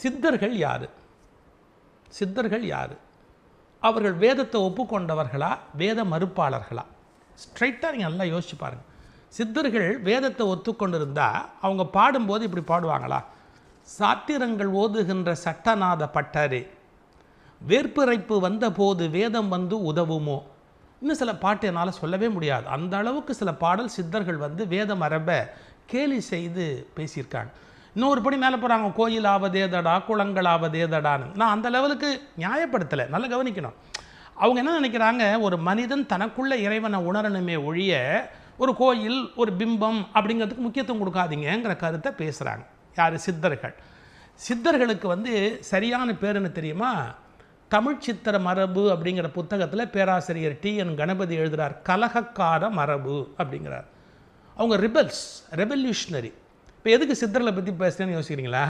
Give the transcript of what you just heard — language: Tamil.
சித்தர்கள் யார்? சித்தர்கள் யார்? அவர்கள் வேதத்தை ஒப்புக்கொண்டவர்களா, வேத மறுப்பாளர்களா? ஸ்ட்ரைட்டாக நீங்கள் நல்லா யோசிச்சு பாருங்கள். சித்தர்கள் வேதத்தை ஒத்துக்கொண்டிருந்தால் அவங்க பாடும்போது இப்படி பாடுவாங்களா? சாத்திரங்கள் ஓதுகின்ற சட்டநாத பட்டரே, வேர்ப்பிறைப்பு வந்த போது வேதம் வந்து உதவுமோ. இன்னும் சில பாட்டு என்னால் சொல்லவே முடியாது. அந்த அளவுக்கு சில பாடல் சித்தர்கள் வந்து வேத மரபை கேலி செய்து பேசியிருக்காங்க. இன்னொரு படி மேலே போகிறாங்க, கோயில் ஆவதேதடா குளங்கள் ஆவதேதடான்னு. நான் அந்த லெவலுக்கு நியாயப்படுத்தலை, நல்லா கவனிக்கணும். அவங்க என்ன நினைக்கிறாங்க, ஒரு மனிதன் தனக்குள்ள இறைவனை உணரணுமே ஒழிய ஒரு கோயில் ஒரு பிம்பம் அப்படிங்கிறதுக்கு முக்கியத்துவம் கொடுக்காதீங்கிற கருத்தை பேசுகிறாங்க. யார்? சித்தர்கள். சித்தர்களுக்கு வந்து சரியான பேர் என்ன தெரியுமா? தமிழ் சித்திர மரபு அப்படிங்கிற புத்தகத்தில் பேராசிரியர் TN கணபதி எழுதுகிறார், கலகக்கார மரபு அப்படிங்கிறார். அவங்க ரிபல்ஸ், ரெவல்யூஷனரி. இப்போ எதுக்கு சித்தர்களை பற்றி பேசுகிறேன்னு யோசிக்கிறீங்களா?